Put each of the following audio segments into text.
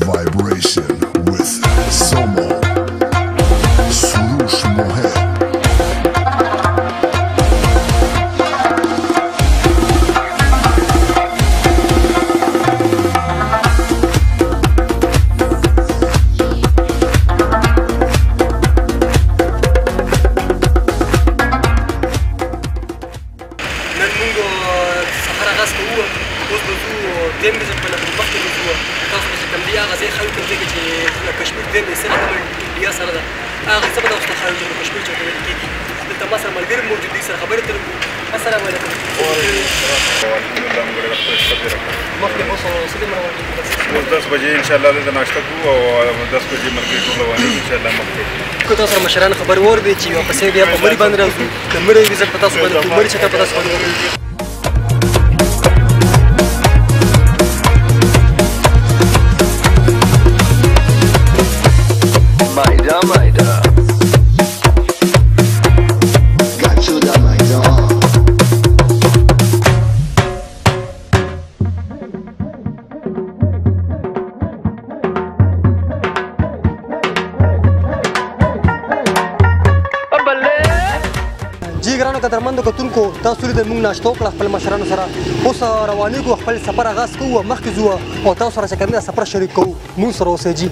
vibration with Somo Surush Mohet. دیم کې په مخکې وو تاسو چې کوم دی هغه ځای خو کوم ځای چې کشمیر دیم یې سره د انډیا سره ده هغه څه به تاسو ته خایو چې کشمیر چې ویل کېږي دلته ما سره ملګري موجود دي سره خبرې ترې السلام علیکم مخکې اوس څه اوس 10 بجې ان شاء الله د ناشته کوو او 10 بجې ملګري ټول روانې ان شاء الله مخکې کو تاسو سره مشران خبر ور دي چې واپس بیا په مری باندې راځو د مری ویزټ په تاسو باندې مری چې په تاسو باندې ګرانو قدرمندو کتونکو تاسو لري د موږ ناشته وکړه خپل مشرانو سره اوس روانېږو خپل سفر آغاز کوو مخکې ځو او تاسو سره چې کوم سفر شریک کوو موږ سره اوسئ جي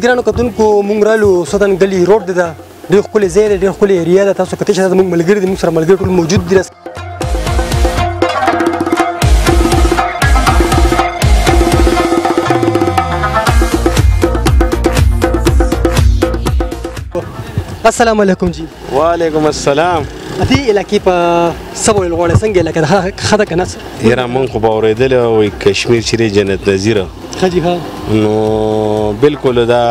ګرانو کتونکو مونږ رالو سودان ګلي روډ ده ډېر ښکلی ځای دی ډېر ښکلی ایریا ده تاسو کتلی شئ زموږ ملګري دي موږ سره ملګري ټول موجود دي السلام علیکم جی وعلیکم السلام دې علاقې په څه ډول غواړئ څنګه علاقه ده ښه ده که نه یاره مونږ خو به اورېدلی وایي کشمیر چې دی جنت نظیره ښه جي ها نو بالکل دا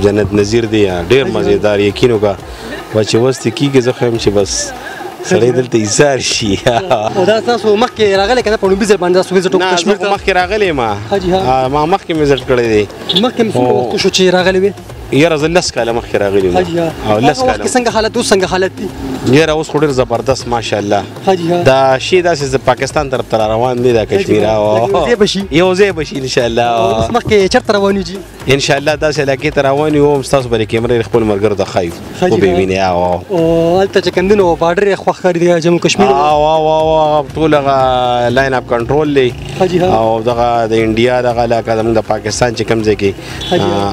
جنت نظیر دی ډېر مزېدار یقین وکړه به چې وس دې کېږي زه خو یم چې بس سړی دلته ایثار شي او دا تاسو مخکې راغلی که نه په لومړي ځل باندې تاسو ویزټ وکړو کشمیر ته مخکې راغلی یم ما مخکې مې ویزټ کړی دی مخکې مې څومره وخت شو چې راغلی وې یاره زه 10 کاله مخکې راغلی وم او 10 کاله څنګه حالت اوس څنګه حالت دی یاره اوس خو ډېر زبردست ماشاءالله دا شی داسې پاکستان طرف ته روان دی دا کشمیر یو ځای به شي انشاءالله اوس مخکې چېرته روان یو جي انشاءالله داسې علاقې ته روان یو هم ستاسو به د کیمرې خپل ملګرو ته ښایو وبې وینئ او هلته چې کوم دی نو باډر یې خوښ ښکاري دی جمو کشمیر ټول هغه لاین اپ کنټرول دی او دغه د انډیا دغه علاقه زموږ د پاکستان چې کوم ځای کې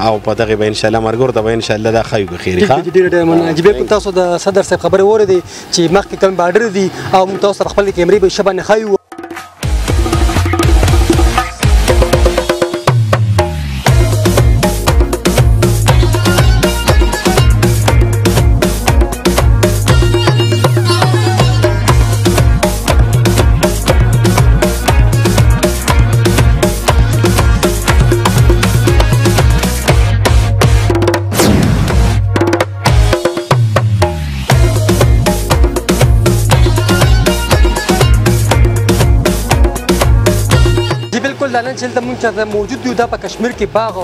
او په دغې به انشاءالله ملګرو ته به انشاءالله دا ښایو که خیري ښه ډېر ډېر مننه جی بیا تاسو د صدر صاحب خبرې واورېدې چې مخکې کوم باډر دي او موږ تاسو سره خپل کیمرې به ښه باندې ښایو دا نن چې دلته مونږ چې موجود یو دا په کشمیر کې باغ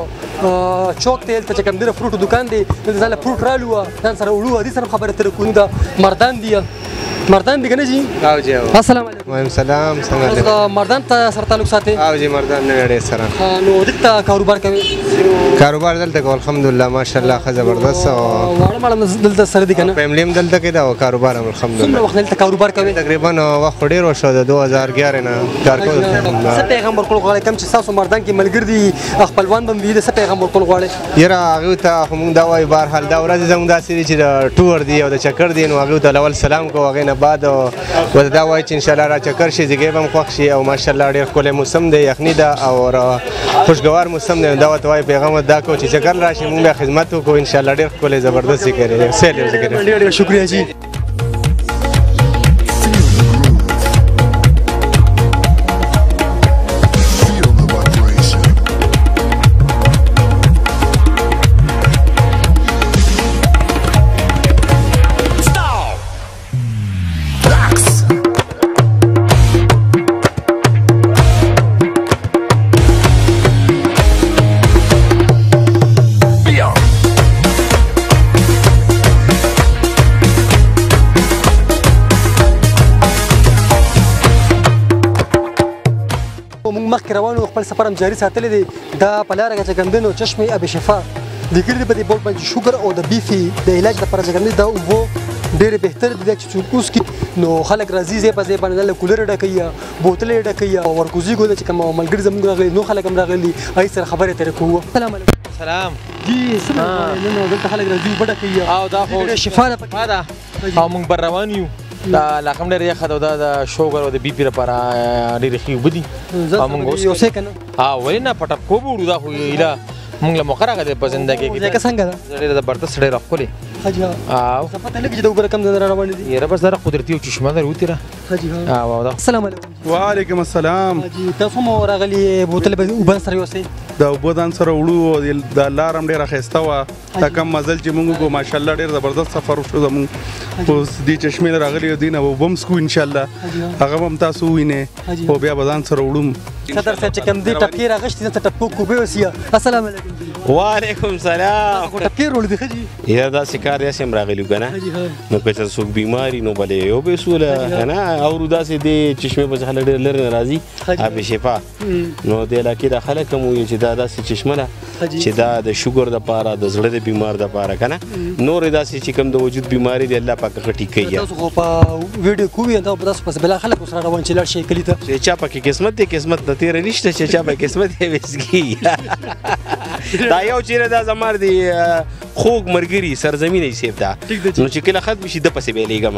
چوک دی هلته چې کوم دی د فروټو دوکان دی دلته ځان له فروټ رالو ځان سره وړو حدیث سره خبرې ترې کوو دا مردان دی مردان دی کنه جی او جی السلام علیکم وعلیکم السلام څنګه مردان ته سره تعلق ساتي او جی مردان نه ډېر سره نو دلته کاروبار کوي کاروبار دلته کو الحمدلله ماشاءالله ښه زبردست واړه ماړه دلته سره دي کنه فیملی هم دلته کې دا کاروبار هم الحمدلله څومره وخت دلته کاروبار کوي تقریبا وخت ډېر وشو د 2011 نه کار کوم څه پیغام ورکول غواړي کوم چې تاسو مردان کې ملګری دي خپلوان بم دي څه پیغام ورکول غواړي یاره هغه ته موږ دا وایي بهر حال دا ورځ زموږ داسې چې ټور دی او د چکر دی نو هغه ته اول سلام کو هغه نه بعد و دا وایي چې ان شاء الله را چکر شي زیږه بم خوښ شي او ماشاءالله ډېر ښکلی موسم دی یخني ده او خوشګوار موسم دی دا ورته وایي پیغام دا کو چې چکر راشي موږ بیا خدمت وکړو ان شاء الله ډېر ښکلی زبردست کوي سیل یې کوي ډېر شکریہ جی Feel the vibration. Relax. Beyond. موږ مخکې روانو خپل سفر هم جاري ساتلی دی دا په لاره کې چې ګندنو چشمې اب شفا لیکلي دي په دې بورډ باندې شوګر او د بیفي د علاج لپاره چې ګندې دا اوبه ډېرې بهتر دي چې څوک اوس کې نو خلک راځي ځای په ځای باندې له کولر ډکوي بوتلې ډکوي او ورکوزي ګو چې کوم ملګري زموږ راغلي نو خلک هم راغلي هغوی سره خبرې ترې کوو السلام علیکم سلام جی څه نو دلته خلک راځي اوبه ډکوي او دا خو شفا ده ما ده او موږ بر روان یو دا لاکم ډېر یخه ده دا د شوګر او د بي پي لپاره ډېرې ښې اوبه دي او موږ اوس یو څه کنه ولې نه پټپ کو به وړو دا خو ایله موږ له موقع راغلی په زندګۍ کې ځکه څنګه ده ډېره زبردست ډېره ښکلې حاجي او څه پته لګي چې د اوبه رقم نه روان دي یاره بس دا قدرتي او چشمه ده وتې را حاجي او دا السلام علیکم وعلیکم السلام حاجي تاسو مو راغلي بوتل به اوبه سره یوسئ دا اوبه ځان سره وړو د لار هم ډېره ښایسته وه دا کم مزل چې موږ وکړو ماشاءالله ډېر زبردست سفر وشو زموږ اوس دې چشمې نه راغلي یو دي نه اوبه هم څښو انشاءالله هغه به هم تاسو ووینئ او بیا به ځان سره وړو صدر صاحب چې کوم دې ټپکې راغشتي دلته ټپکو کوبې وسیه السلام علیکم وعلیکم سلام خو ټپکې رول دی ښه جي یا داسې کار داسې هم راغلي که نه حاجي ها نو که چېرته څوک بیماري نو بلې یو به سوله که نه اورو داسې دې چشمې پسې خلک ډېر لرې نه راځي آب شفا نو دې علاقې دا خلک هم وایي چې دا داسې چشمه ده چې دا د شوګر دپاره د زړه د بیمار دپاره که نه نورې داسې چې کوم د وجود بیماري دی الله پاک هغه ټیک کوي تاسو خو په ویډیو کوی دا تاسو پس بلا خلک سره روان چې لاړ شي کلی ته چې چا پکې قسمت دی قسمت نه تېره نشته چې چا پکې قسمت یې وسکي دا یو چیرې دا زمار دی خوږ ملګري سرزمین یې سیف ده نو چې کله ختم شي ده پسې بیلیږم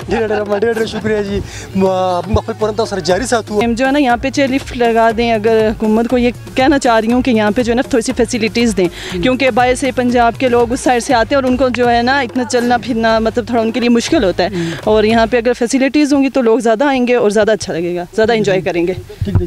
ډېر شکریہ جی हम अपने पुरंता सर जारी साथ हुआ जो है ना यहाँ पे चाहे लिफ्ट लगा दें अगर हुकूमत को ये कहना चाह रही हूँ कि यहाँ पे जो है ना थोड़ी सी फैसिलिटीज़ दें क्योंकि बाहर से पंजाब के लोग उस साइड से आते हैं और उनको जो है ना इतना चलना फिरना मतलब थोड़ा उनके लिए मुश्किल होता है और यहाँ पे अगर फैसिलिटीज़ होंगी तो लोग ज़्यादा आएंगे और ज़्यादा अच्छा लगेगा ज़्यादा इंजॉय करेंगे